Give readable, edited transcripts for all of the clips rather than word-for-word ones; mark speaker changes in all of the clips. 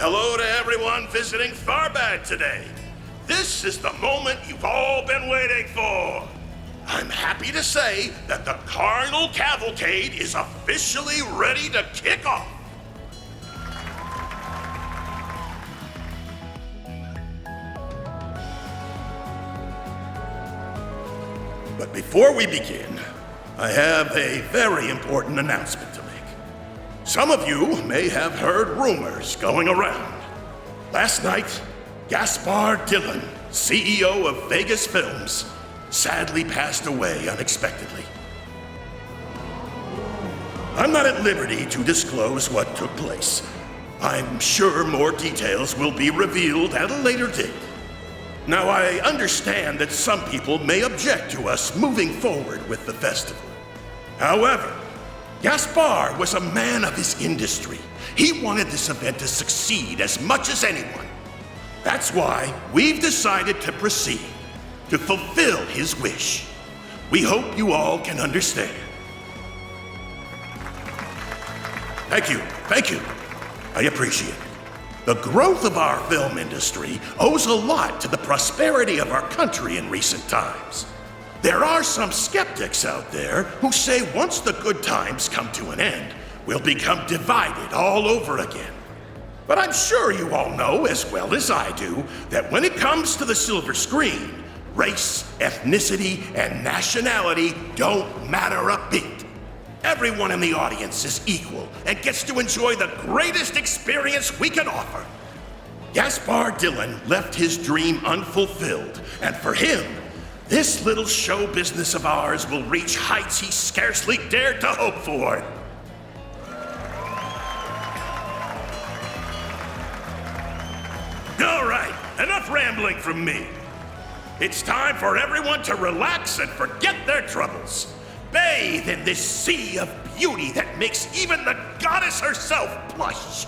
Speaker 1: Hello to everyone visiting Tharbad today. This is the moment you've all been waiting for. I'm happy to say that the Carnal Cavalcade is officially ready to kick off. But before we begin, I have a very important announcement to make. Some of you may have heard rumors going around. Last night, Gaspar Dillon, CEO of Vegas Films, sadly passed away unexpectedly. I'm not at liberty to disclose what took place. I'm sure more details will be revealed at a later date. Now, I understand that some people may object to us moving forward with the festival. However, Gaspar was a man of his industry. He wanted this event to succeed as much as anyone. That's why we've decided to proceed, to fulfill his wish. We hope you all can understand. Thank you. I appreciate it. The growth of our film industry owes a lot to the prosperity of our country in recent times. There are some skeptics out there who say once the good times come to an end, we'll become divided all over again. But I'm sure you all know as well as I do that when it comes to the silver screen, race, ethnicity, and nationality don't matter a bit. Everyone in the audience is equal and gets to enjoy the greatest experience we can offer. Gaspar Dillon left his dream unfulfilled, and for him, this little show business of ours will reach heights he scarcely dared to hope for. All right, enough rambling from me. It's time for everyone to relax and forget their troubles. Bathe in this sea of beauty that makes even the goddess herself blush.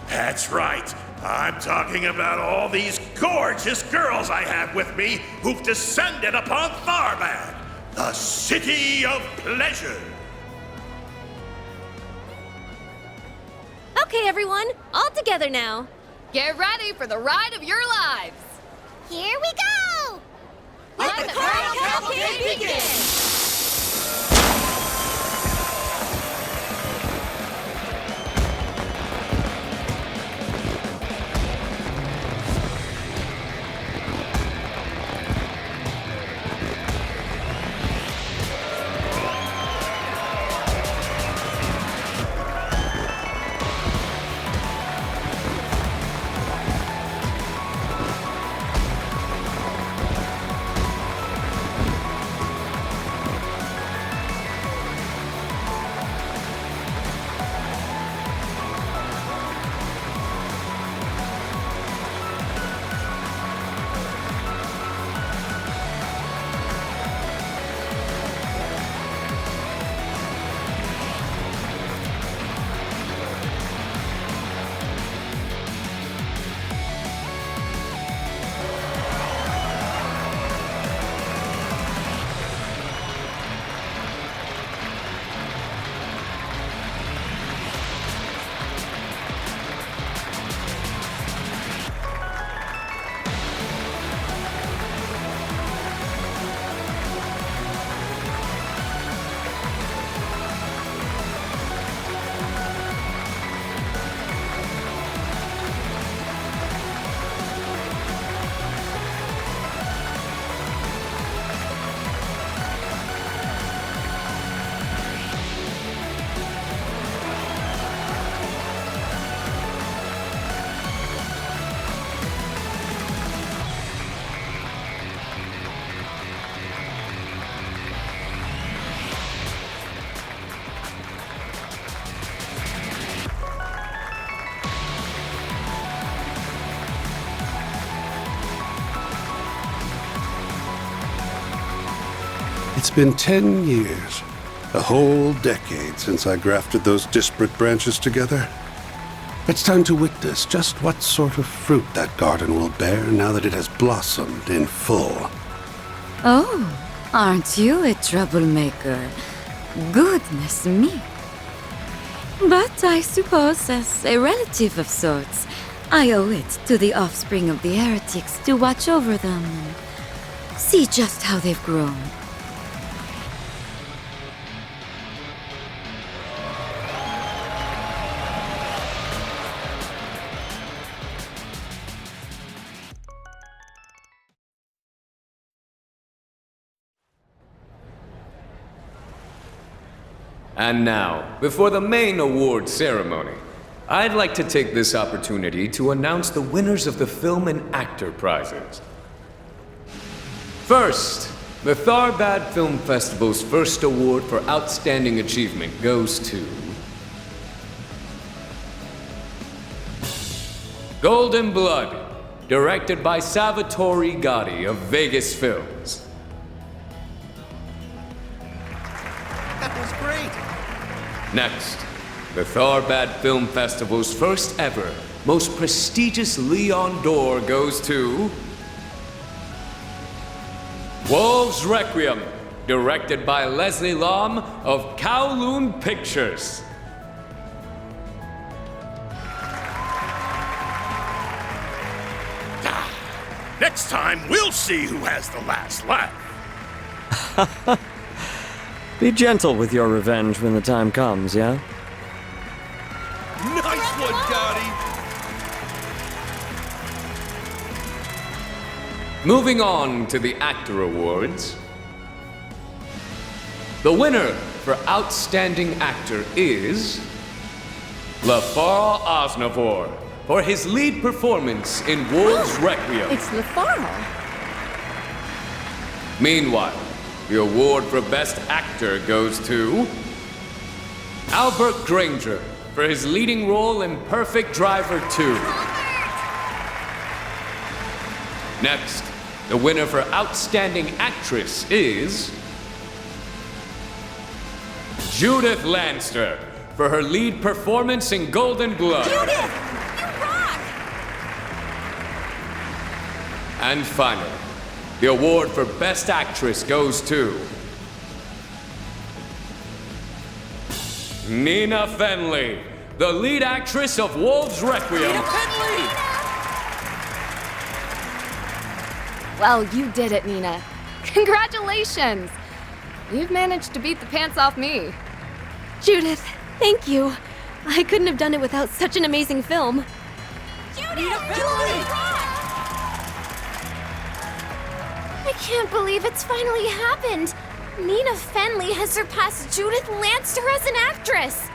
Speaker 1: That's right. I'm talking about all these gorgeous girls I have with me who've descended upon Tharbad, the city of pleasure.
Speaker 2: Okay, everyone, all together now.
Speaker 3: Get ready for the ride of your lives.
Speaker 2: Here we go!
Speaker 3: Let the Trails Cavalcade begin!
Speaker 4: It's been 10 years, a whole decade since I grafted those disparate branches together. It's time to witness just what sort of fruit that garden will bear now that it has blossomed in full.
Speaker 5: Oh, aren't you a troublemaker? Goodness me. But I suppose as a relative of sorts, I owe it to the offspring of the heretics to watch over them and see just how they've grown.
Speaker 6: And now, before the main award ceremony, I'd like to take this opportunity to announce the winners of the Film and Actor prizes. First, the Tharbad Film Festival's first award for Outstanding Achievement goes to Golden Blood, directed by Salvatore Gotti of Vegas Films.
Speaker 1: That was great.
Speaker 6: Next, the Tharbad Film Festival's first ever, most prestigious Leon d'Or goes to Wolves Requiem, directed by Leslie Lam of Kowloon Pictures.
Speaker 1: Next time, we'll see who has the last laugh.
Speaker 7: Be gentle with your revenge when the time comes, yeah?
Speaker 1: Nice one, Gotti!
Speaker 6: Moving on to the Actor Awards. The winner for Outstanding Actor is LaFarrell Osnavor for his lead performance in Wolves Requiem.
Speaker 3: It's LaFarrell.
Speaker 6: Meanwhile, the award for Best Actor goes to Albert Granger for his leading role in Perfect Driver 2. Next, the winner for Outstanding Actress is Judith Lanster for her lead performance in Golden Blood.
Speaker 2: Judith! You rock!
Speaker 6: And finally, the award for Best Actress goes to Nina Fenley, the lead actress of Wolves Requiem.
Speaker 3: Well, you did it, Nina. Congratulations! You've managed to beat the pants off me.
Speaker 2: Judith, thank you. I couldn't have done it without such an amazing film. I can't believe it's finally happened. Nina Fenley has surpassed Judith Lanster as an actress.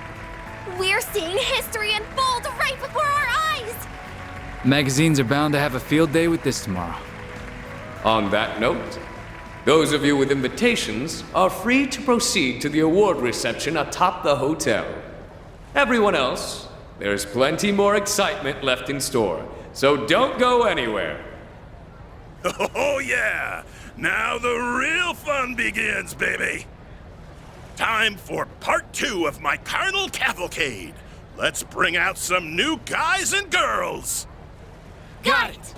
Speaker 2: We're seeing history unfold right before our eyes.
Speaker 8: Magazines are bound to have a field day with this tomorrow.
Speaker 6: On that note, those of you with invitations are free to proceed to the award reception atop the hotel. Everyone else, there's plenty more excitement left in store, so don't go anywhere.
Speaker 1: Oh, yeah! Now the real fun begins, baby! Time for part 2 of my carnal cavalcade. Let's bring out some new guys and girls!
Speaker 3: Got it!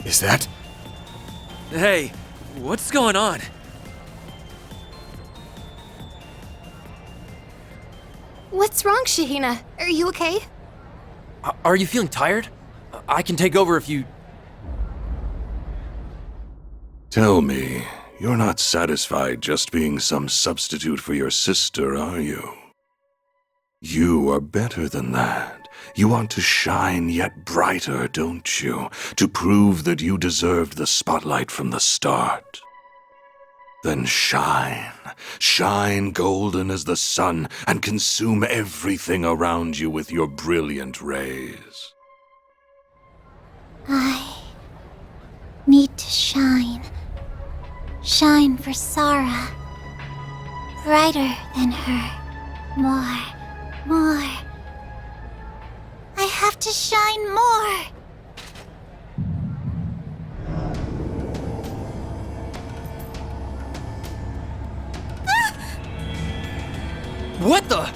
Speaker 9: Is that?
Speaker 10: Hey, what's going on?
Speaker 2: What's wrong, Shahina? Are you okay?
Speaker 10: Are you feeling tired? I can take over if you...
Speaker 11: Tell me, you're not satisfied just being some substitute for your sister, are you? You are better than that. You want to shine yet brighter, don't you? To prove that you deserved the spotlight from the start. Then shine. Shine golden as the sun and consume everything around you with your brilliant rays.
Speaker 2: I need to shine. Shine for Sarah. Brighter than her. More. I have to shine more.
Speaker 10: What the?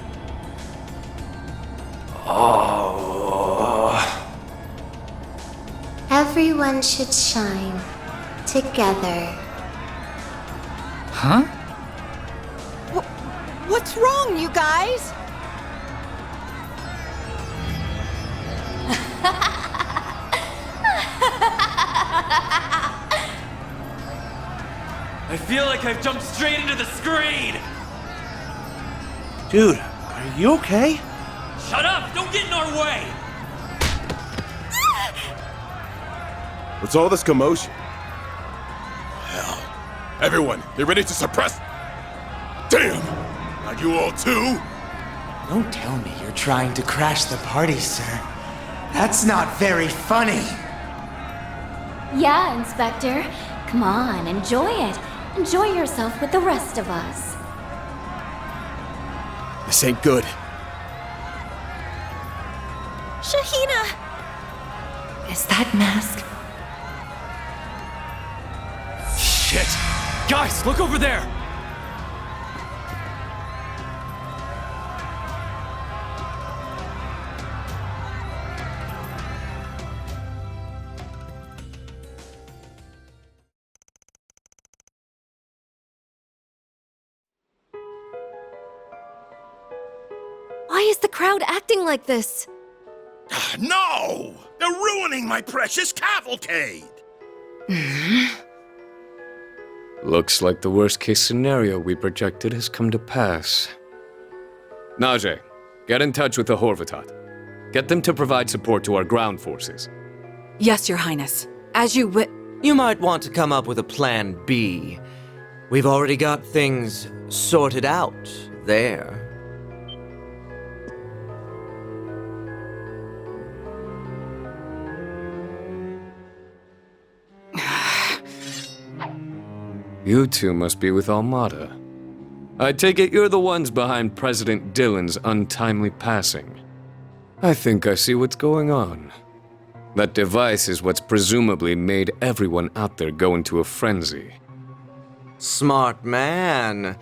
Speaker 2: Everyone should shine together.
Speaker 8: Huh?
Speaker 12: What's wrong, you guys?
Speaker 10: I feel like I've jumped straight into the screen!
Speaker 9: Dude, are you okay?
Speaker 10: Shut up! Don't get in our way!
Speaker 9: What's all this commotion?
Speaker 1: Hell. Everyone, get ready to suppress... Damn! Are you all too?
Speaker 13: Don't tell me you're trying to crash the party, sir. That's not very funny.
Speaker 2: Yeah, Inspector. Come on, enjoy it. Enjoy yourself with the rest of us.
Speaker 9: This ain't good.
Speaker 12: Shahina!
Speaker 13: Is that mask?
Speaker 10: Shit! Guys, look over there!
Speaker 3: Why is the crowd acting like this?
Speaker 1: No! They're ruining my precious cavalcade!
Speaker 6: Looks like the worst-case scenario we projected has come to pass. Najee, get in touch with the Horvatot. Get them to provide support to our ground forces.
Speaker 12: Yes, Your Highness. As you
Speaker 14: You might want to come up with a plan B. We've already got things sorted out there.
Speaker 6: You two must be with Almata. I take it you're the ones behind President Dillon's untimely passing. I think I see what's going on. That device is what's presumably made everyone out there go into a frenzy.
Speaker 14: Smart man.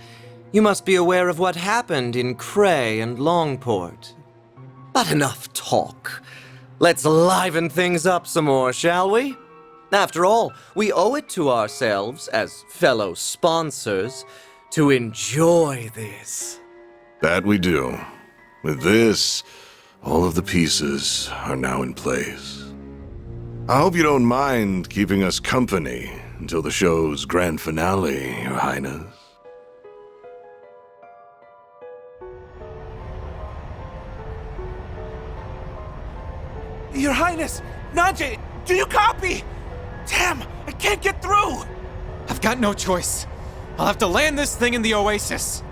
Speaker 14: You must be aware of what happened in Cray and Longport. But enough talk. Let's liven things up some more, shall we? After all, we owe it to ourselves, as fellow sponsors, to enjoy this.
Speaker 11: That we do. With this, all of the pieces are now in place. I hope you don't mind keeping us company until the show's grand finale, Your Highness.
Speaker 9: Your Highness! Najee, do you copy? Damn, I can't get through!
Speaker 10: I've got no choice. I'll have to land this thing in the Oasis.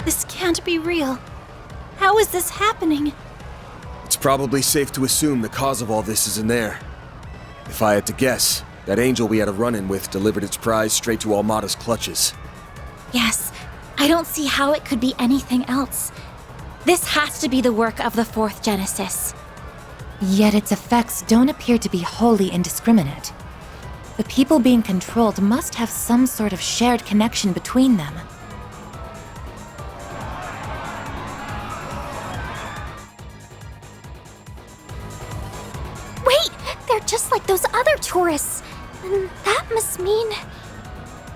Speaker 2: This can't be real. How is this happening?
Speaker 9: It's probably safe to assume the cause of all this is in there. If I had to guess, that angel we had a run-in with delivered its prize straight to Almata's clutches.
Speaker 2: Yes, I don't see how it could be anything else. This has to be the work of the Fourth Genesis.
Speaker 15: Yet its effects don't appear to be wholly indiscriminate. The people being controlled must have some sort of shared connection between them.
Speaker 2: Wait! They're just like those other tourists. And that must mean...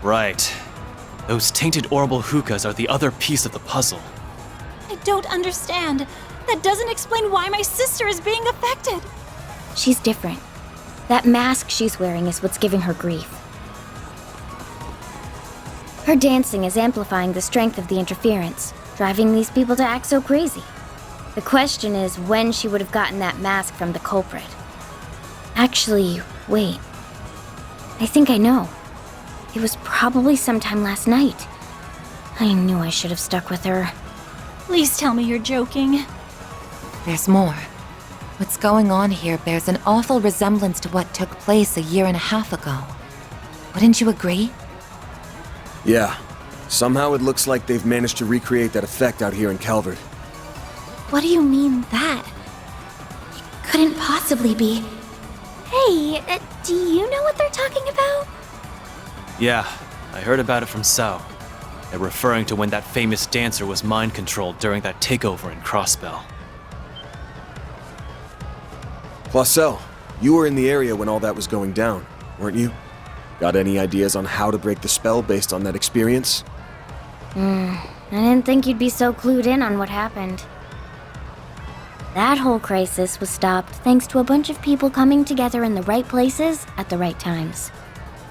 Speaker 10: Right. Those tainted orbital hookahs are the other piece of the puzzle.
Speaker 12: I don't understand. That doesn't explain why my sister is being affected.
Speaker 16: She's different. That mask she's wearing is what's giving her grief. Her dancing is amplifying the strength of the interference, driving these people to act so crazy. The question is when she would have gotten that mask from the culprit. Actually, wait. I think I know. It was probably sometime last night. I knew I should have stuck with her.
Speaker 12: Please tell me you're joking.
Speaker 15: There's more. What's going on here bears an awful resemblance to what took place 1.5 years ago. Wouldn't you agree?
Speaker 9: Yeah. Somehow it looks like they've managed to recreate that effect out here in Calvert.
Speaker 2: What do you mean, that? It couldn't possibly be... Hey, do you know what they're talking about?
Speaker 10: Yeah, I heard about it from Sao. They're referring to when that famous dancer was mind-controlled during that takeover in Crossbell.
Speaker 9: Clausel, you were in the area when all that was going down, weren't you? Got any ideas on how to break the spell based on that experience?
Speaker 16: I didn't think you'd be so clued in on what happened. That whole crisis was stopped thanks to a bunch of people coming together in the right places at the right times.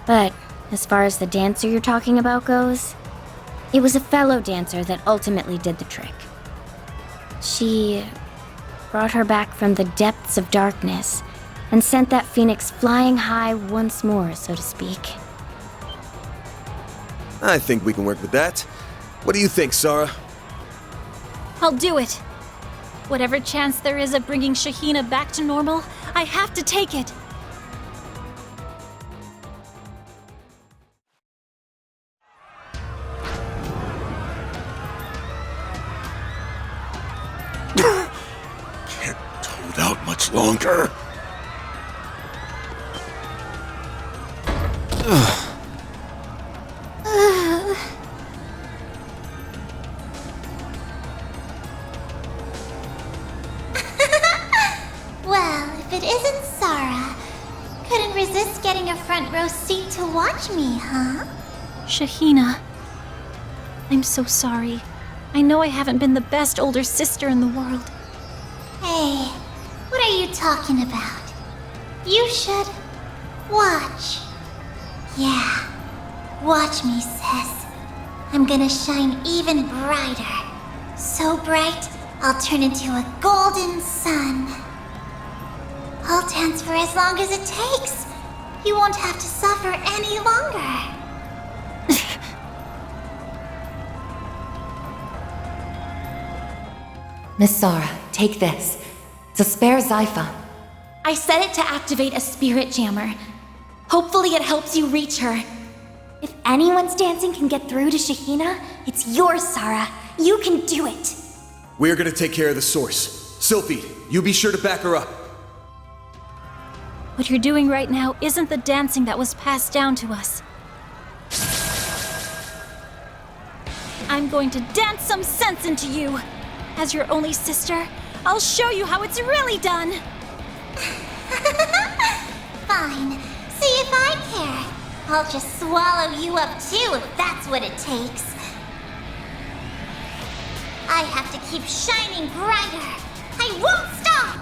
Speaker 16: But as far as the dancer you're talking about goes, it was a fellow dancer that ultimately did the trick. She brought her back from the depths of darkness and sent that phoenix flying high once more, so to speak.
Speaker 9: I think we can work with that. What do you think, Sarah?
Speaker 12: I'll do it. Whatever chance there is of bringing Shahina back to normal, I have to take it.
Speaker 1: Can't hold out much longer.
Speaker 2: Well, if it isn't Sarah, couldn't resist getting a front row seat to watch me, huh?
Speaker 12: Shahina, I'm so sorry. I know I haven't been the best older sister in the world.
Speaker 2: Hey, what are you talking about? You should watch. Yeah, watch me, sis. I'm gonna shine even brighter. So bright, I'll turn into a golden sun. I'll dance for as long as it takes. You won't have to suffer any longer.
Speaker 15: Miss Sarah, take this. It's a spare Zypha.
Speaker 2: I set it to activate a spirit jammer. Hopefully it helps you reach her. If anyone's dancing can get through to Shahina, it's yours, Sarah. You can do it.
Speaker 9: We're gonna take care of the source. Sylphie, you be sure to back her up.
Speaker 12: What you're doing right now isn't the dancing that was passed down to us. I'm going to dance some sense into you. As your only sister, I'll show you how it's really done.
Speaker 2: Fine. See if I care. I'll just swallow you up too if that's what it takes. I have to keep shining brighter. I won't stop!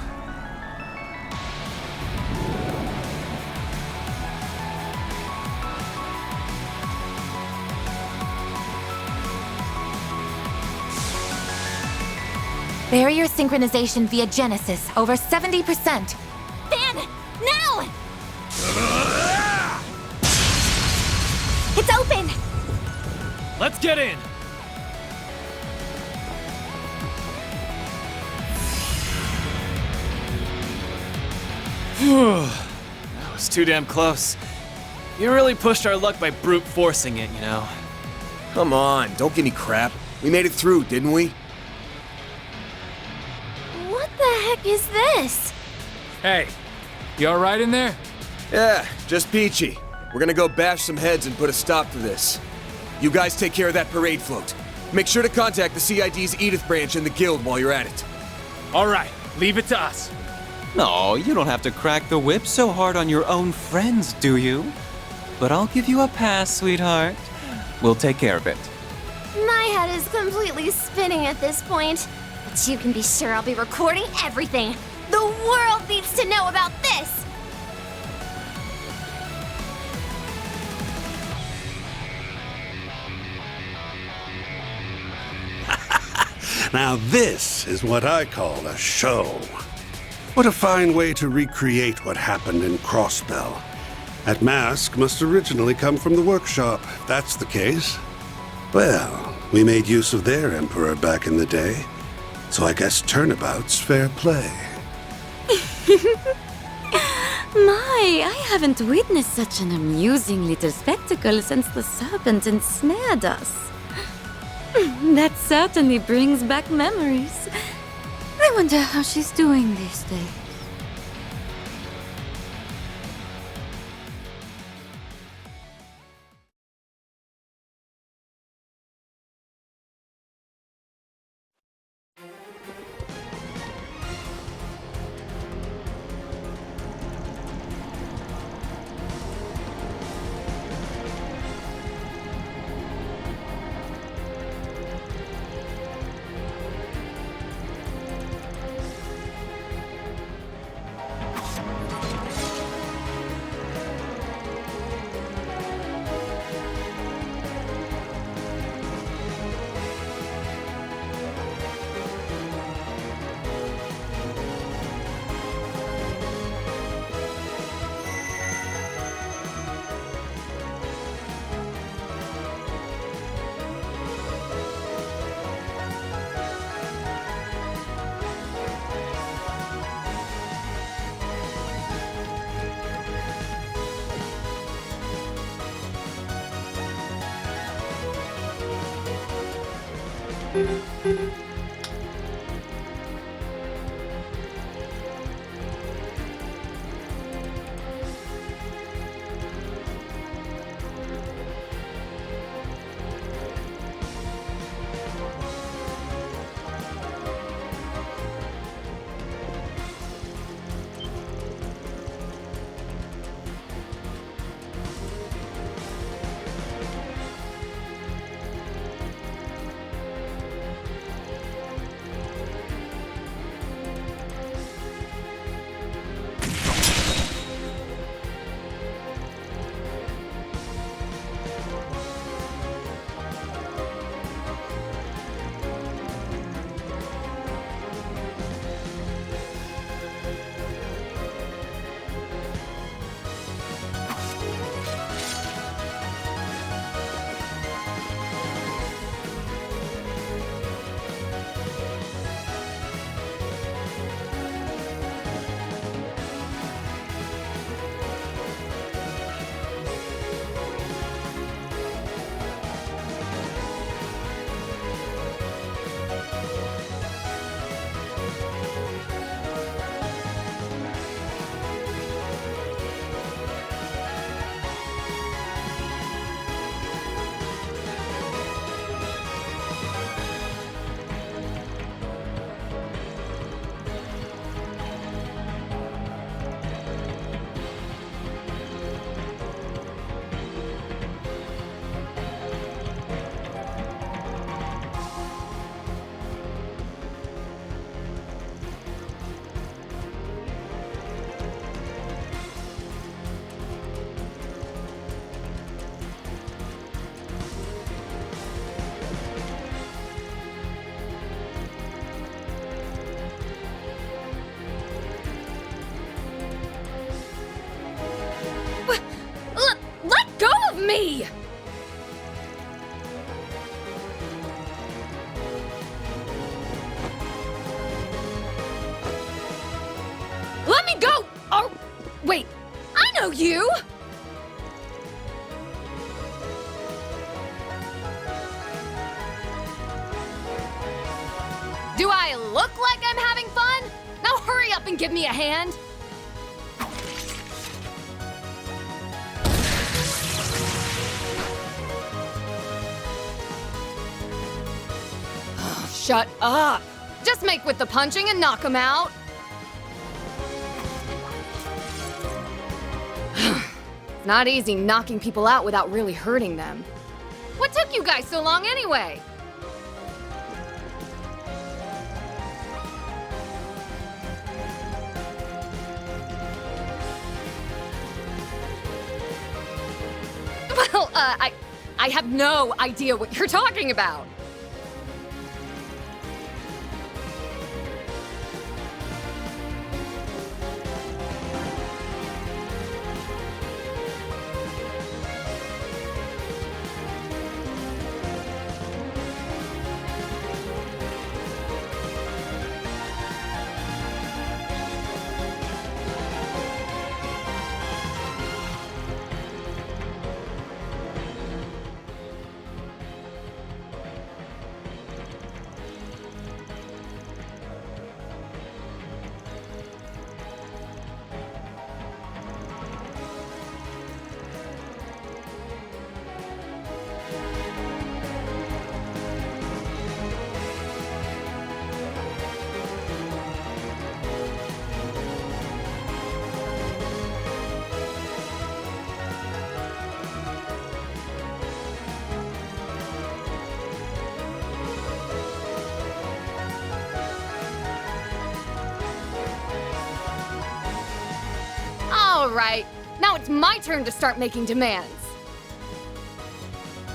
Speaker 15: Barrier synchronization via Genesis, over 70%.
Speaker 2: Fan! Now! It's open!
Speaker 10: Let's get in! That was too damn close. You really pushed our luck by brute forcing it, you know.
Speaker 9: Come on, don't give me crap. We made it through, didn't we?
Speaker 2: What the heck is this?
Speaker 8: Hey, you alright in there?
Speaker 9: Yeah, just peachy. We're gonna go bash some heads and put a stop to this. You guys take care of that parade float. Make sure to contact the CID's Edith branch and the guild while you're at it.
Speaker 8: Alright, leave it to us.
Speaker 10: No, you don't have to crack the whip so hard on your own friends, do you? But I'll give you a pass, sweetheart. We'll take care of it.
Speaker 2: My head is completely spinning at this point. But you can be sure I'll be recording everything. The world needs to know about this!
Speaker 4: Now this is what I call a show. What a fine way to recreate what happened in Crossbell. That mask must originally come from the workshop, if that's the case. Well, we made use of their emperor back in the day, so I guess turnabout's fair play.
Speaker 5: My, I haven't witnessed such an amusing little spectacle since the serpent ensnared us. That certainly brings back memories. I wonder how she's doing these days.
Speaker 3: Let go of me! Let me go! Oh, wait, I know you! Do I look like I'm having fun? Now hurry up and give me a hand! shut up! Just make with the punching and knock him out. It's not easy knocking people out without really hurting them. What took you guys so long anyway? Well, I have no idea what you're talking about. All right, now it's my turn to start making demands.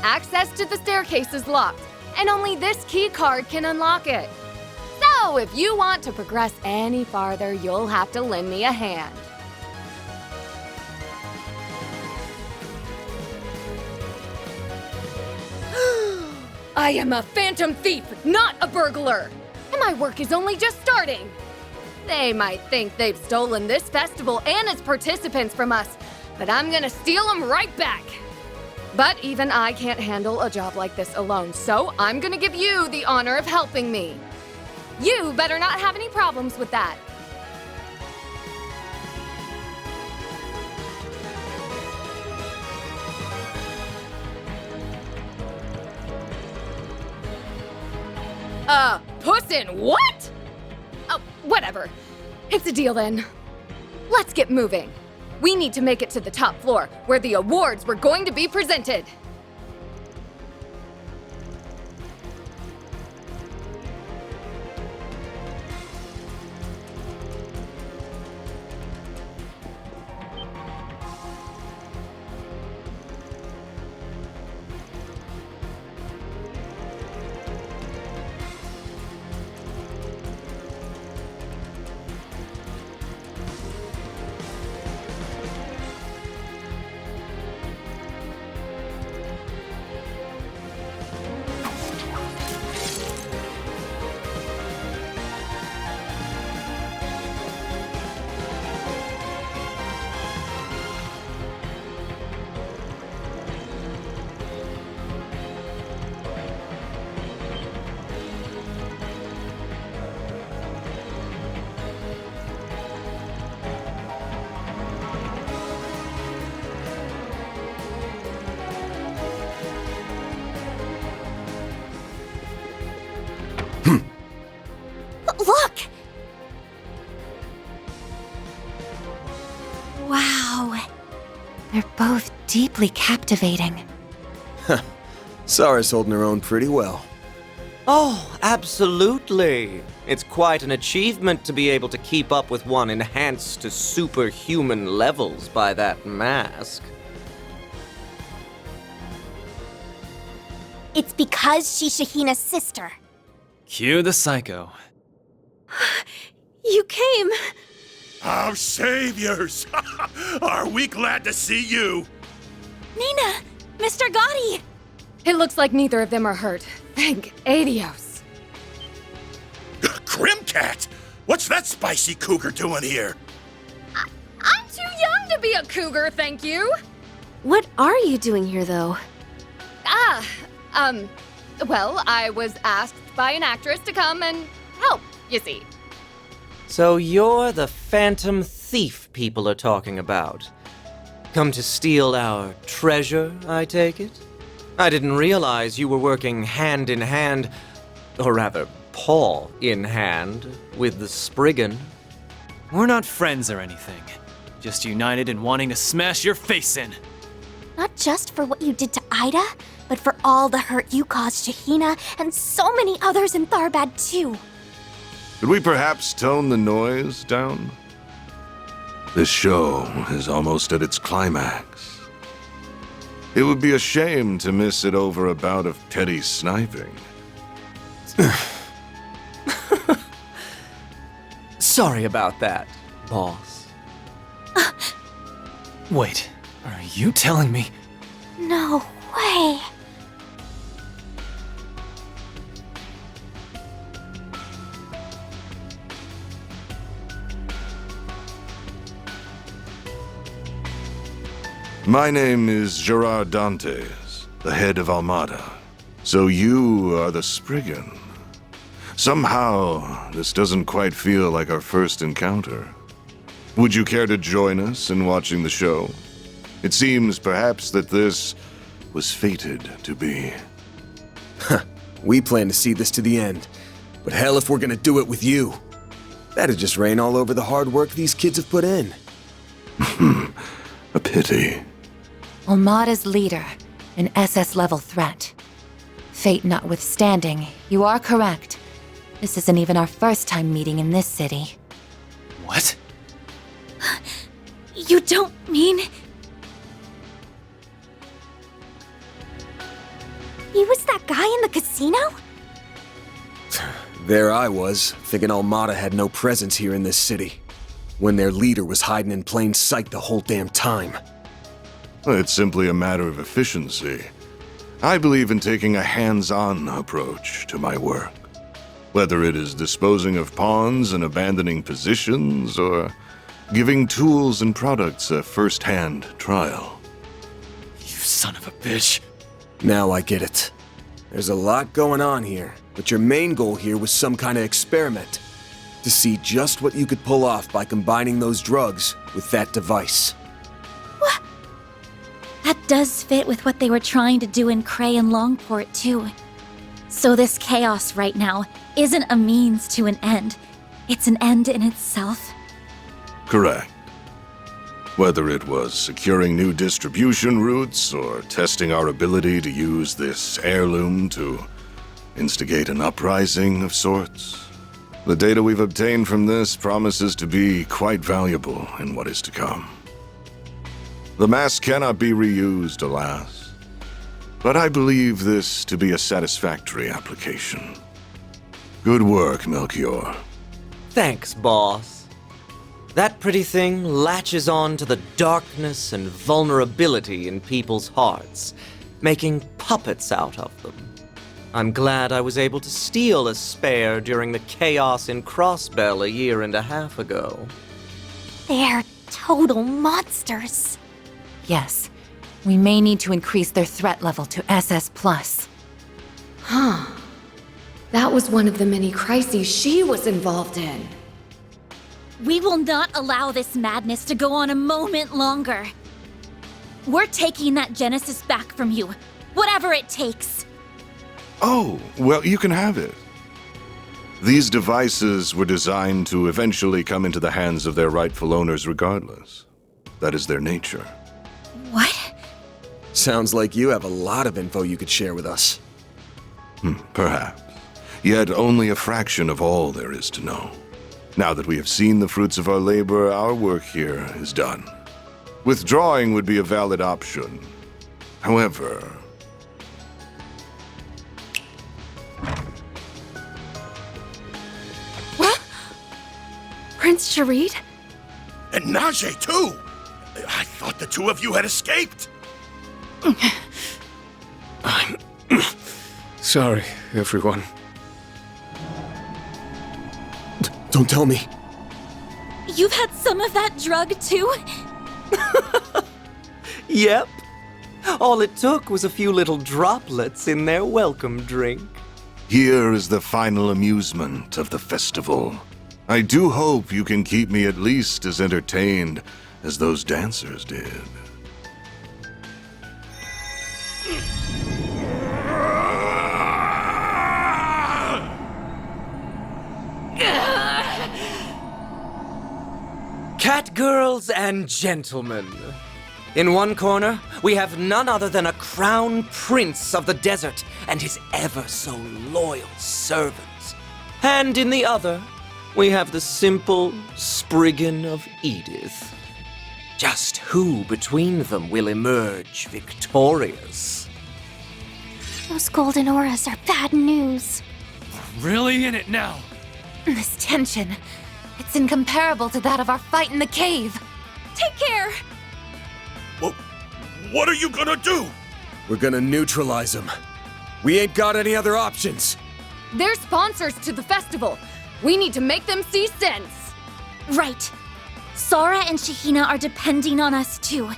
Speaker 3: Access to the staircase is locked, and only this key card can unlock it. So if you want to progress any farther, you'll have to lend me a hand. I am a phantom thief, not a burglar, and my work is only just starting. They might think they've stolen this festival and its participants from us, but I'm gonna steal them right back. But even I can't handle a job like this alone, so I'm gonna give you the honor of helping me. You better not have any problems with that. Puss in what? Oh, whatever. It's a deal then. Let's get moving. We need to make it to the top floor, where the awards were going to be presented.
Speaker 12: Look! Wow.
Speaker 15: They're both deeply captivating.
Speaker 9: Sara's holding her own pretty well.
Speaker 14: Oh, absolutely. It's quite an achievement to be able to keep up with one enhanced to superhuman levels by that mask.
Speaker 2: It's because she's Shahina's sister.
Speaker 10: Cue the psycho.
Speaker 12: You came.
Speaker 1: Our saviors! Are we glad to see you?
Speaker 12: Nina! Mr. Gotti!
Speaker 3: It looks like neither of them are hurt. Thank Adios.
Speaker 1: Grimcat! What's that spicy cougar doing here?
Speaker 3: I'm too young to be a cougar, thank you.
Speaker 15: What are you doing here, though?
Speaker 3: Well, I was asked by an actress to come and help, you see.
Speaker 14: So you're the phantom thief people are talking about. Come to steal our treasure, I take it? I didn't realize you were working hand in hand, or rather, paw in hand with the Spriggan.
Speaker 10: We're not friends or anything. Just united in wanting to smash your face in.
Speaker 16: Not just for what you did to Ida, but for all the hurt you caused Shahina and so many others in Tharbad too.
Speaker 11: Could we perhaps tone the noise down? This show is almost at its climax. It would be a shame to miss it over a bout of petty sniping.
Speaker 14: Sorry about that, boss.
Speaker 10: Wait, are you telling me?
Speaker 16: No way.
Speaker 11: My name is Gerard Dantes, the head of Almata. So you are the Spriggan. Somehow, this doesn't quite feel like our first encounter. Would you care to join us in watching the show? It seems perhaps that this was fated to be.
Speaker 9: We plan to see this to the end. But hell if we're gonna do it with you. That'd just rain all over the hard work these kids have put in.
Speaker 11: A pity.
Speaker 15: Almata's leader, an SS-level threat. Fate notwithstanding, you are correct. This isn't even our first time meeting in this city.
Speaker 10: What?
Speaker 12: You don't mean...
Speaker 16: He was that guy in the casino?
Speaker 9: There I was, thinking Almata had no presence here in this city, when their leader was hiding in plain sight the whole damn time.
Speaker 11: It's simply a matter of efficiency. I believe in taking a hands-on approach to my work. Whether it is disposing of pawns and abandoning positions, or giving tools and products a first-hand trial.
Speaker 10: You son of a bitch.
Speaker 9: Now I get it. There's a lot going on here, but your main goal here was some kind of experiment. To see just what you could pull off by combining those drugs with that device.
Speaker 12: What? That does fit with what they were trying to do in Cray and Longport, too. So this chaos right now isn't a means to an end. It's an end in itself.
Speaker 11: Correct. Whether it was securing new distribution routes or testing our ability to use this heirloom to instigate an uprising of sorts, the data we've obtained from this promises to be quite valuable in what is to come. The mask cannot be reused, alas, but I believe this to be a satisfactory application. Good work, Melchior.
Speaker 14: Thanks, boss. That pretty thing latches on to the darkness and vulnerability in people's hearts, making puppets out of them. I'm glad I was able to steal a spare during the chaos in Crossbell a year and a half ago.
Speaker 16: They're total monsters.
Speaker 15: Yes, we may need to increase their threat level to SS+.
Speaker 3: Huh. That was one of the many crises she was involved in.
Speaker 12: We will not allow this madness to go on a moment longer. We're taking that Genesis back from you, whatever it takes.
Speaker 11: Oh, well, you can have it. These devices were designed to eventually come into the hands of their rightful owners regardless. That is their nature.
Speaker 12: What?
Speaker 9: Sounds like you have a lot of info you could share with us.
Speaker 11: Perhaps. Yet only a fraction of all there is to know. Now that we have seen the fruits of our labor, our work here is done. Withdrawing would be a valid option. However...
Speaker 3: What? Prince Sharid?
Speaker 1: And Najee, too! I thought the two of you had escaped!
Speaker 4: I'm sorry, everyone.
Speaker 9: Don't tell me.
Speaker 12: You've had some of that drug, too?
Speaker 14: Yep. All it took was a few little droplets in their welcome drink.
Speaker 11: Here is the final amusement of the festival. I do hope you can keep me at least as entertained as those dancers did.
Speaker 14: Catgirls and gentlemen. In one corner, we have none other than a crown prince of the desert and his ever so loyal servant. And in the other, we have the simple Spriggan of Edith. Just who between them will emerge victorious?
Speaker 2: Those golden auras are bad news.
Speaker 10: Really in it now.
Speaker 15: This tension, it's incomparable to that of our fight in the cave.
Speaker 3: Take care!
Speaker 1: Well, what are you gonna do?
Speaker 9: We're gonna neutralize them. We ain't got any other options.
Speaker 3: They're sponsors to the festival. We need to make them see sense.
Speaker 12: Right. Sora and Shahina are depending on us too.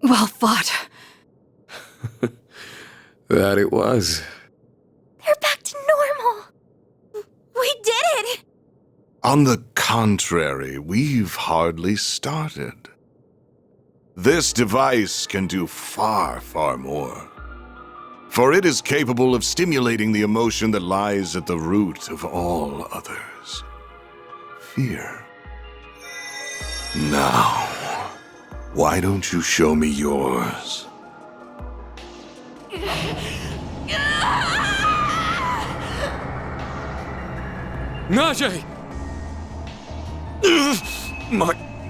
Speaker 15: Well fought.
Speaker 6: That it was.
Speaker 12: They're back to normal. We did it!
Speaker 11: On the contrary, we've hardly started. This device can do far, far more. For it is capable of stimulating the emotion that lies at the root of all others. Fear. Now, why don't you show me yours?
Speaker 10: Najee!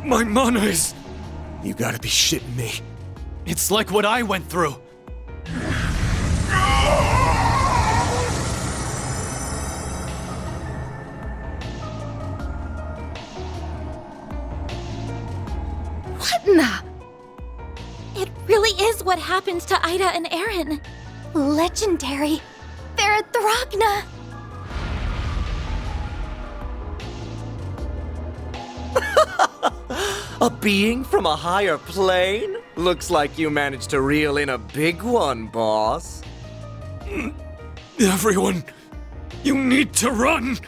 Speaker 10: My mana is...
Speaker 9: You gotta be shitting me.
Speaker 10: It's like what I went through.
Speaker 12: What in the... It really is what happened to Ida and Eren. Legendary. Varathrakna.
Speaker 14: A being from a higher plane? Looks like you managed to reel in a big one, boss.
Speaker 10: Everyone, you need to run!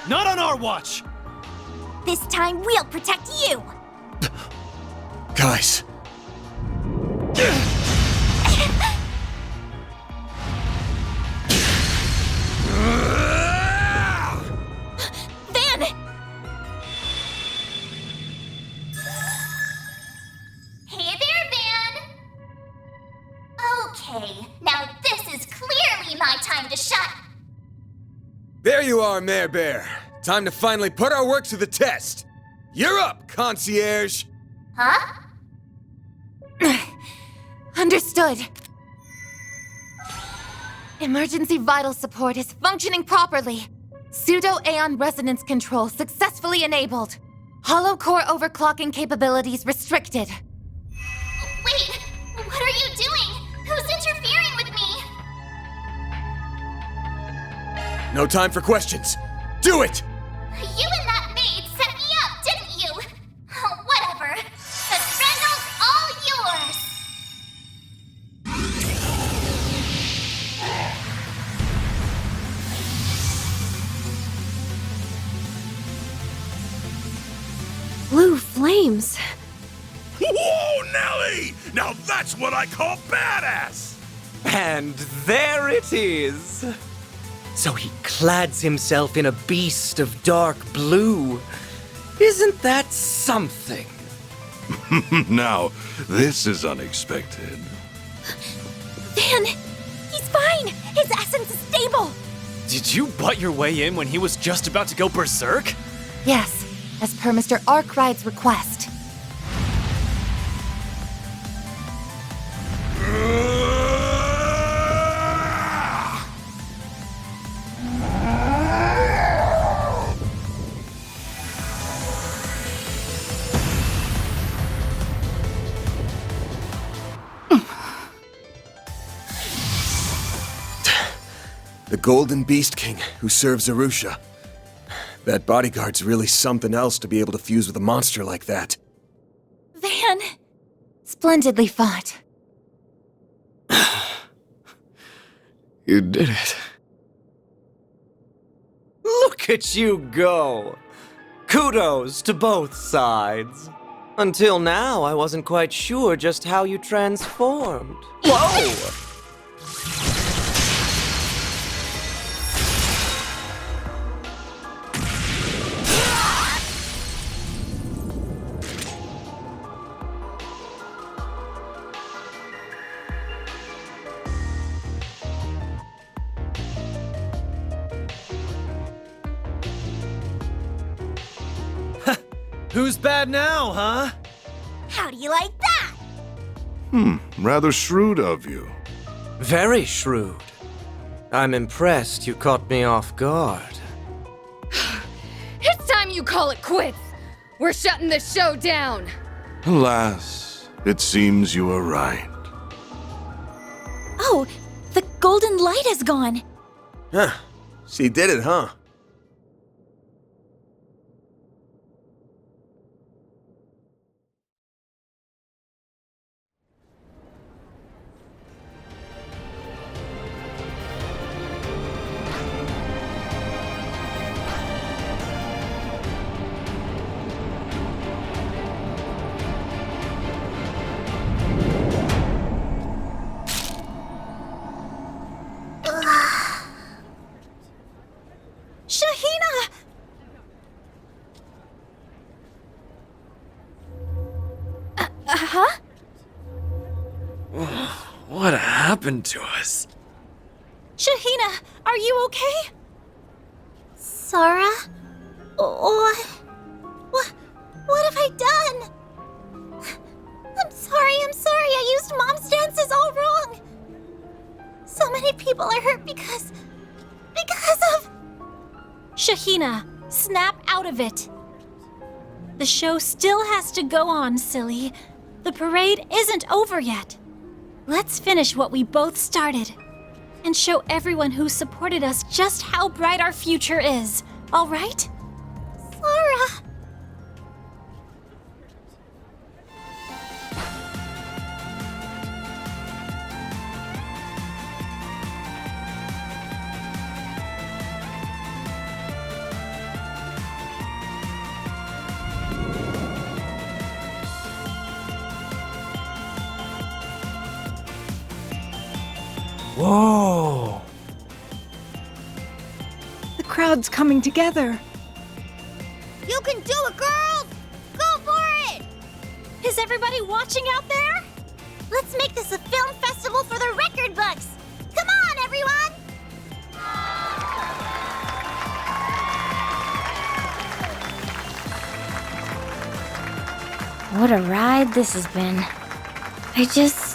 Speaker 10: Not on our watch!
Speaker 12: This time we'll protect you!
Speaker 9: Guys.
Speaker 12: Van!
Speaker 2: Hey there, Van! Okay, now this is clearly my time to shine.
Speaker 9: There you are, Mare Bear. Time to finally put our work to the test. You're up, concierge.
Speaker 2: Huh?
Speaker 15: Understood. Emergency vital support is functioning properly. Pseudo-Aeon resonance control successfully enabled. Hollow core overclocking capabilities restricted.
Speaker 2: Wait, what are you doing? Who's interfering with me?
Speaker 9: No time for questions. Do it!
Speaker 2: You and that maid set me up, didn't you? Oh, whatever. The Threndel's all yours!
Speaker 3: Blue flames.
Speaker 1: Whoa, Nelly! Now that's what I call badass!
Speaker 14: And there it is. So he clads himself in a beast of dark blue. Isn't that something?
Speaker 11: Now, this is unexpected.
Speaker 12: Van! He's fine! His essence is stable!
Speaker 10: Did you butt your way in when he was just about to go berserk?
Speaker 15: Yes, as per Mr. Arkride's request.
Speaker 9: The Golden Beast King who serves Arusha. That bodyguard's really something else to be able to fuse with a monster like that.
Speaker 12: Van!
Speaker 15: Splendidly fought.
Speaker 9: You did it.
Speaker 14: Look at you go! Kudos to both sides. Until now, I wasn't quite sure just how you transformed. Whoa!
Speaker 10: Who's bad now, huh?
Speaker 12: How do you like that?
Speaker 11: Rather shrewd of you.
Speaker 14: Very shrewd. I'm impressed you caught me off guard.
Speaker 3: It's time you call it quits! We're shutting this show down!
Speaker 11: Alas, it seems you are right.
Speaker 12: Oh, the golden light is gone.
Speaker 9: Huh. She did it, huh?
Speaker 12: Shahina! Huh?
Speaker 10: What happened to us?
Speaker 12: Shahina, are you okay? Sora? What have I done? I'm sorry, I used Mom's dances all wrong. So many people are hurt because of... Shahina, snap out of it. The show still has to go on, silly. The parade isn't over yet. Let's finish what we both started and show everyone who supported us just how bright our future is, all right? Sora!
Speaker 10: Whoa!
Speaker 17: The crowd's coming together.
Speaker 12: You can do it, girls! Go for it! Is everybody watching out there? Let's make this a film festival for the record books! Come on, everyone!
Speaker 16: What a ride this has been. I just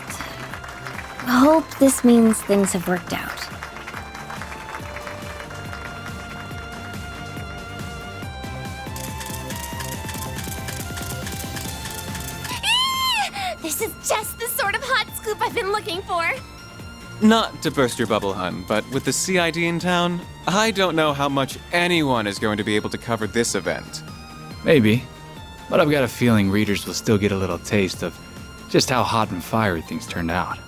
Speaker 16: hope this means things have worked out.
Speaker 2: This is just the sort of hot scoop I've been looking for.
Speaker 10: Not to burst your bubble, hun, but with the CID in town, I don't know how much anyone is going to be able to cover this event.
Speaker 8: Maybe. But I've got a feeling readers will still get a little taste of just how hot and fiery things turned out.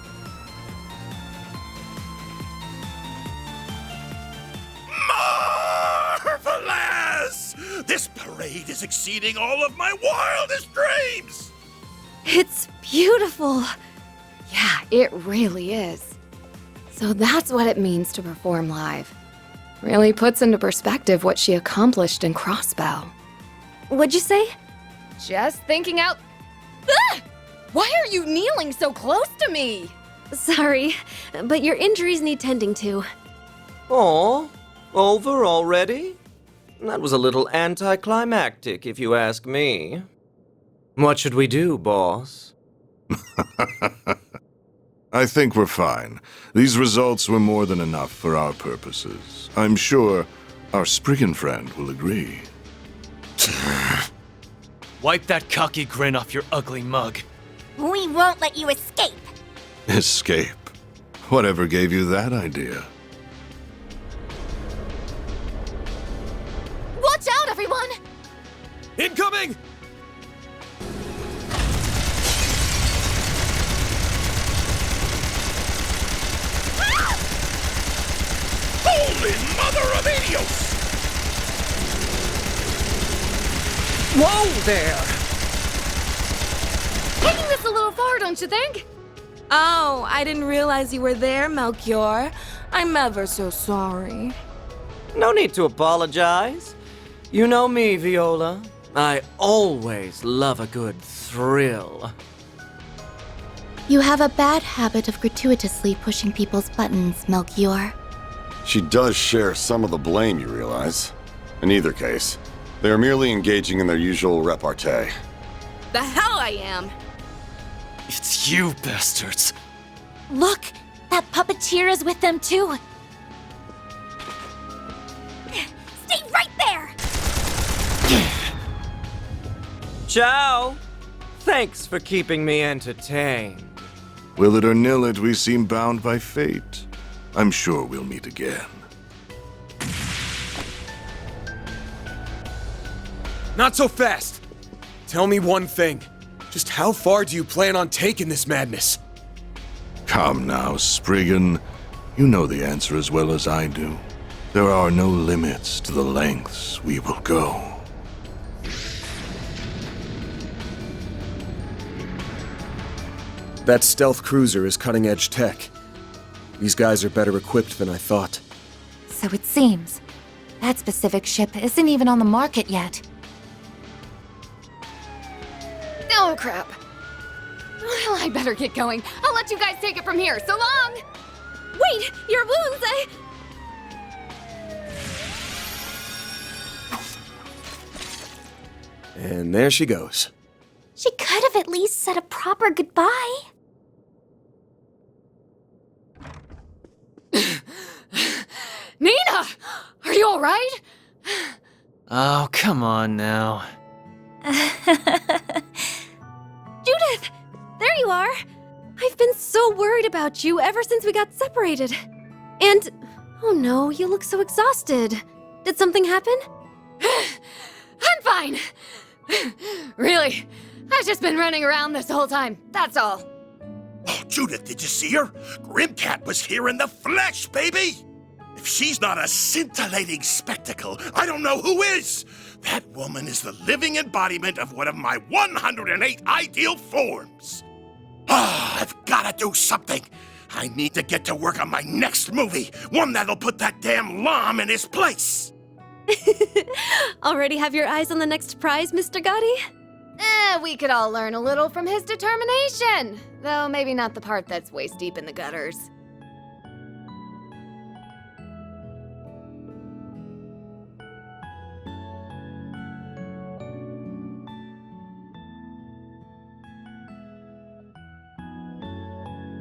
Speaker 1: Marvelous! This parade is exceeding all of my wildest dreams!
Speaker 3: It's beautiful. Yeah, it really is. So that's what it means to perform live. Really puts into perspective what she accomplished in Crossbell. What'd you say? Just thinking out... Ah! Why are you kneeling so close to me?
Speaker 18: Sorry, but your injuries need tending to.
Speaker 14: Aw, over already? That was a little anticlimactic, if you ask me. What should we do, boss?
Speaker 11: I think we're fine. These results were more than enough for our purposes. I'm sure our Spriggan friend will agree.
Speaker 10: Wipe that cocky grin off your ugly mug.
Speaker 12: We won't let you escape.
Speaker 11: Escape? Whatever gave you that idea?
Speaker 2: Watch out, everyone!
Speaker 10: Incoming!
Speaker 1: Bienvenidos!
Speaker 14: Whoa there!
Speaker 3: Taking this a little far, don't you think?
Speaker 18: Oh, I didn't realize you were there, Melchior. I'm ever so sorry.
Speaker 14: No need to apologize. You know me, Viola. I always love a good thrill.
Speaker 12: You have a bad habit of gratuitously pushing people's buttons, Melchior.
Speaker 19: She does share some of the blame, you realize. In either case, they are merely engaging in their usual repartee.
Speaker 18: The hell I am!
Speaker 10: It's you, bastards!
Speaker 12: Look! That puppeteer is with them too!
Speaker 2: Stay right there!
Speaker 14: Ciao! Thanks for keeping me entertained.
Speaker 11: Will it or nill it, we seem bound by fate. I'm sure we'll meet again.
Speaker 9: Not so fast! Tell me one thing. Just how far do you plan on taking this madness?
Speaker 11: Come now, Spriggan. You know the answer as well as I do. There are no limits to the lengths we will go.
Speaker 9: That stealth cruiser is cutting-edge tech. These guys are better equipped than I thought.
Speaker 15: So it seems. That specific ship isn't even on the market yet.
Speaker 3: Oh, crap. Well, I better get going. I'll let you guys take it from here. So long!
Speaker 18: Wait! Your wounds,
Speaker 9: And there she goes.
Speaker 12: She could have at least said a proper goodbye.
Speaker 3: Nina! Are you alright?
Speaker 10: Oh, come on now.
Speaker 18: Judith! There you are! I've been so worried about you ever since we got separated. And, oh no, you look so exhausted. Did something happen?
Speaker 3: I'm fine! Really, I've just been running around this whole time, that's all.
Speaker 1: Oh, Judith, did you see her? Grimcat was here in the flesh, baby! If she's not a scintillating spectacle, I don't know who is! That woman is the living embodiment of one of my 108 ideal forms! Ah, I've gotta do something! I need to get to work on my next movie, one that'll put that damn Lom in his place!
Speaker 18: Already have your eyes on the next prize, Mr. Gotti?
Speaker 3: We could all learn a little from his determination. Though maybe not the part that's waist deep in the gutters.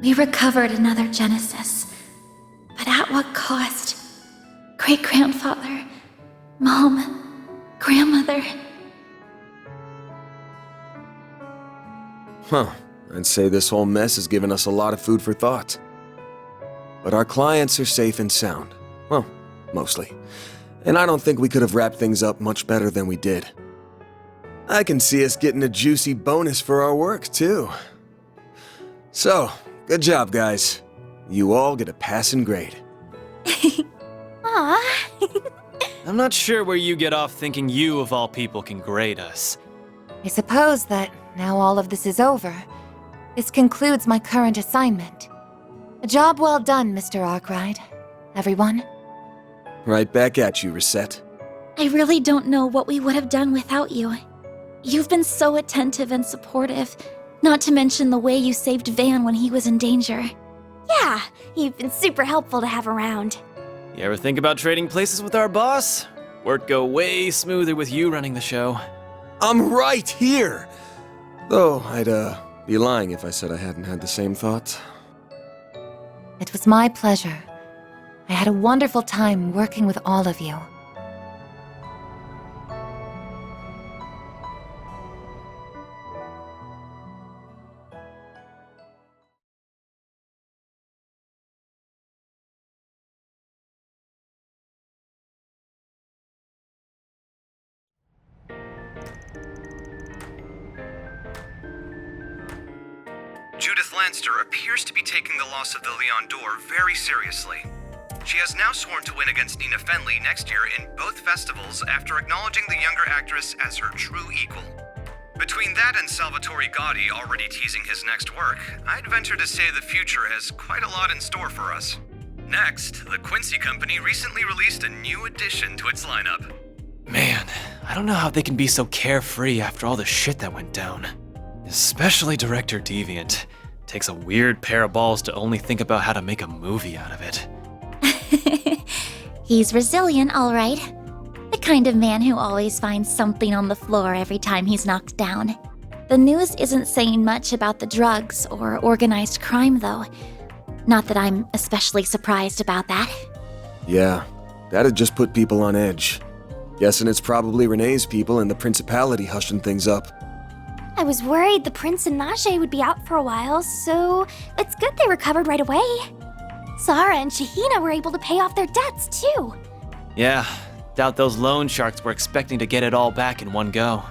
Speaker 12: We recovered another Genesis. But at what cost? Great-grandfather, Mom, Grandmother.
Speaker 9: Huh. I'd say this whole mess has given us a lot of food for thought. But our clients are safe and sound. Well, mostly. And I don't think we could have wrapped things up much better than we did. I can see us getting a juicy bonus for our work, too. So, good job, guys. You all get a passing grade.
Speaker 12: Aww.
Speaker 10: I'm not sure where you get off thinking you, of all people, can grade us.
Speaker 15: I suppose that now all of this is over. This concludes my current assignment. A job well done, Mr. Arkride. Everyone.
Speaker 9: Right back at you, Reset.
Speaker 12: I really don't know what we would have done without you. You've been so attentive and supportive, not to mention the way you saved Van when he was in danger.
Speaker 16: Yeah, you've been super helpful to have around.
Speaker 10: You ever think about trading places with our boss? Work go way smoother with you running the show.
Speaker 9: I'm right here! Though, I'd, be lying if I said I hadn't had the same thoughts.
Speaker 15: It was my pleasure. I had a wonderful time working with all of you.
Speaker 20: Judith Lanster appears to be taking the loss of the Leon D'Or very seriously. She has now sworn to win against Nina Fenley next year in both festivals after acknowledging the younger actress as her true equal. Between that and Salvatore Gaudi already teasing his next work, I'd venture to say the future has quite a lot in store for us. Next, the Quincy Company recently released a new addition to its lineup.
Speaker 10: Man, I don't know how they can be so carefree after all the shit that went down. Especially Director Deviant. Takes a weird pair of balls to only think about how to make a movie out of it.
Speaker 12: He's resilient, all right. The kind of man who always finds something on the floor every time he's knocked down. The news isn't saying much about the drugs or organized crime, though. Not that I'm especially surprised about that.
Speaker 9: Yeah, that'd just put people on edge. Guessing it's probably Renee's people and the Principality hushing things up.
Speaker 16: I was worried the Prince and Najee would be out for a while, so it's good they recovered right away. Zara and Shahina were able to pay off their debts, too.
Speaker 10: Yeah, doubt those loan sharks were expecting to get it all back in one go.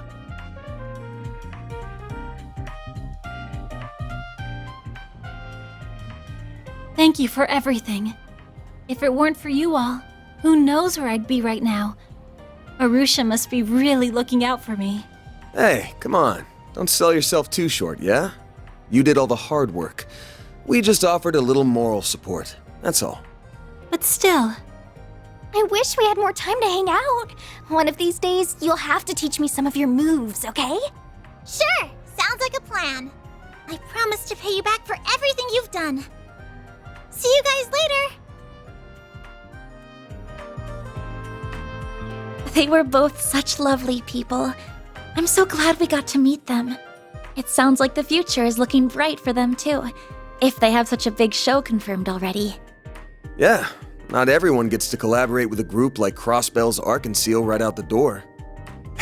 Speaker 12: Thank you for everything. If it weren't for you all, who knows where I'd be right now? Arusha must be really looking out for me.
Speaker 9: Hey, come on. Don't sell yourself too short, yeah? You did all the hard work. We just offered a little moral support, that's all.
Speaker 12: But still.
Speaker 16: I wish we had more time to hang out. One of these days, you'll have to teach me some of your moves, okay?
Speaker 2: Sure, sounds like a plan. I promise to pay you back for everything you've done. See you guys later!
Speaker 12: They were both such lovely people. I'm so glad we got to meet them. It sounds like the future is looking bright for them too, if they have such a big show confirmed already.
Speaker 9: Yeah, not everyone gets to collaborate with a group like Crossbell's Arkansas right out the door.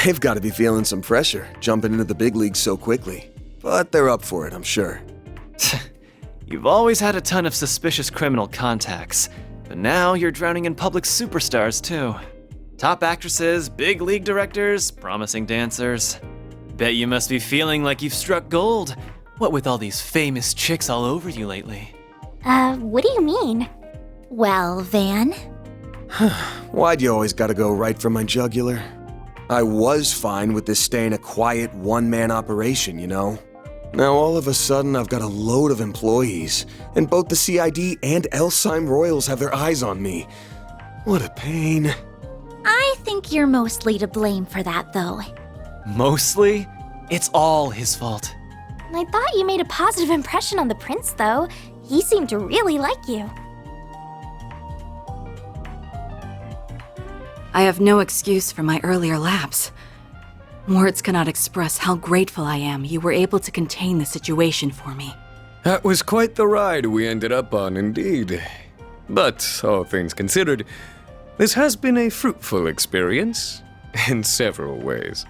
Speaker 9: They've got to be feeling some pressure, jumping into the big leagues so quickly. But they're up for it, I'm sure.
Speaker 10: You've always had a ton of suspicious criminal contacts, but now you're drowning in public superstars too. Top actresses, big league directors, promising dancers. Bet you must be feeling like you've struck gold. What with all these famous chicks all over you lately?
Speaker 16: What do you mean?
Speaker 12: Well, Van?
Speaker 9: Why'd you always gotta go right for my jugular? I was fine with this staying a quiet one-man operation, you know? Now all of a sudden I've got a load of employees, and both the CID and Elsheim Royals have their eyes on me. What a pain.
Speaker 12: I think you're mostly to blame for that, though.
Speaker 10: Mostly? It's all his fault.
Speaker 16: I thought you made a positive impression on the prince, though. He seemed to really like you.
Speaker 21: I have no excuse for my earlier lapse. Words cannot express how grateful I am you were able to contain the situation for me.
Speaker 6: That was quite the ride we ended up on, indeed. But, all things considered, this has been a fruitful experience in several ways.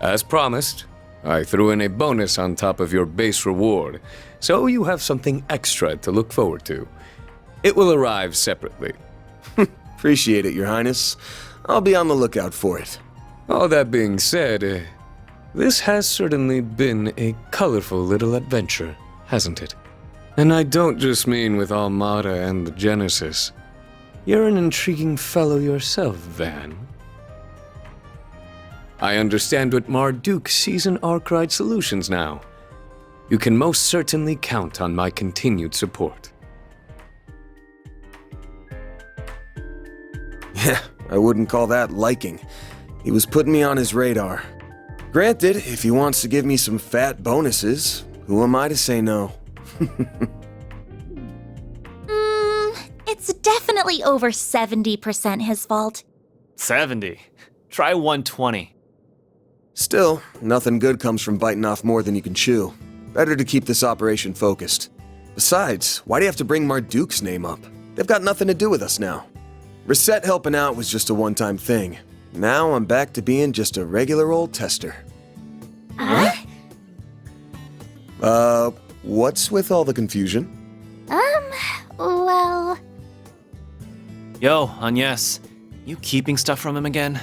Speaker 6: As promised, I threw in a bonus on top of your base reward, so you have something extra to look forward to. It will arrive separately.
Speaker 9: Appreciate it, Your Highness. I'll be on the lookout for it.
Speaker 6: All that being said, this has certainly been a colorful little adventure, hasn't it? And I don't just mean with Almata and the Genesis. You're an intriguing fellow yourself, Van. I understand what Marduk sees in Arkride Solutions now. You can most certainly count on my continued support.
Speaker 9: Yeah, I wouldn't call that liking. He was putting me on his radar. Granted, if he wants to give me some fat bonuses, who am I to say no?
Speaker 12: It's definitely over 70% his fault.
Speaker 10: 70. Try 120.
Speaker 9: Still, nothing good comes from biting off more than you can chew. Better to keep this operation focused. Besides, why do you have to bring Marduk's name up? They've got nothing to do with us now. Reset helping out was just a one-time thing. Now I'm back to being just a regular old tester.
Speaker 16: Huh?
Speaker 9: What's with all the confusion?
Speaker 16: Well...
Speaker 10: Yo, Agnes, you keeping stuff from him again?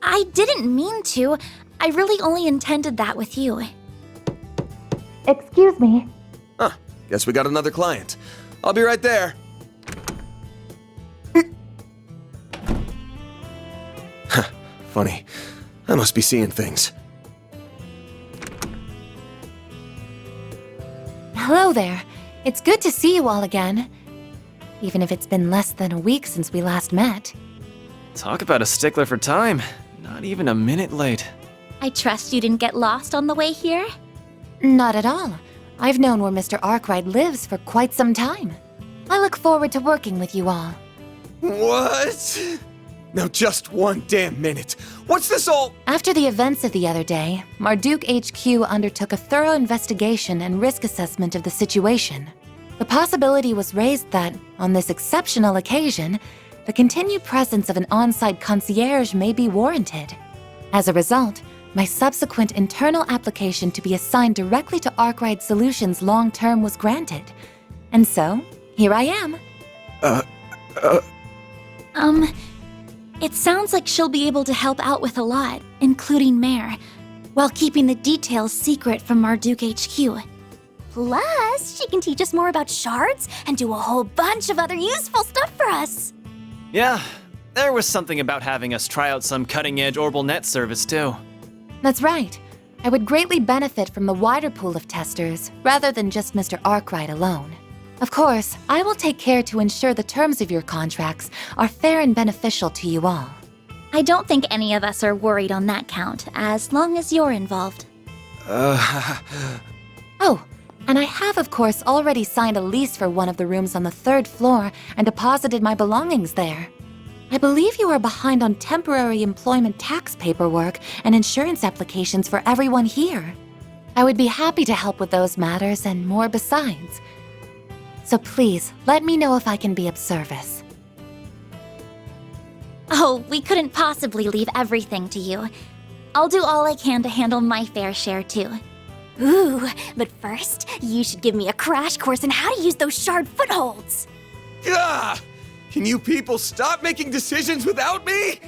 Speaker 12: I didn't mean to. I really only intended that with you. Excuse me.
Speaker 9: Huh, guess we got another client. I'll be right there. Funny. I must be seeing things.
Speaker 15: Hello there. It's good to see you all again. Even if it's been less than a week since we last met.
Speaker 10: Talk about a stickler for time. Not even a minute late.
Speaker 12: I trust you didn't get lost on the way here?
Speaker 15: Not at all. I've known where Mr. Arkride lives for quite some time. I look forward to working with you all.
Speaker 9: What? Now just one damn minute. What's this all?
Speaker 15: After the events of the other day, Marduk HQ undertook a thorough investigation and risk assessment of the situation. The possibility was raised that, on this exceptional occasion, the continued presence of an on-site concierge may be warranted. As a result, my subsequent internal application to be assigned directly to Arkride Solutions long-term was granted. And so, here I am.
Speaker 12: It sounds like she'll be able to help out with a lot, including Mare, while keeping the details secret from Marduk HQ.
Speaker 2: Plus, she can teach us more about shards and do a whole bunch of other useful stuff for us.
Speaker 10: Yeah, there was something about having us try out some cutting-edge orbital net service, too.
Speaker 15: That's right. I would greatly benefit from the wider pool of testers, rather than just Mr. Arkride alone. Of course, I will take care to ensure the terms of your contracts are fair and beneficial to you all.
Speaker 12: I don't think any of us are worried on that count, as long as you're involved.
Speaker 15: Oh, and I have of course already signed a lease for one of the rooms on the 3rd floor and deposited my belongings there. I believe you are behind on temporary employment tax paperwork and insurance applications for everyone here. I would be happy to help with those matters and more besides. So please, let me know if I can be of service.
Speaker 12: Oh, we couldn't possibly leave everything to you. I'll do all I can to handle my fair share, too.
Speaker 2: Ooh, but first, you should give me a crash course on how to use those shard footholds.
Speaker 9: Gah! Can you people stop making decisions without me?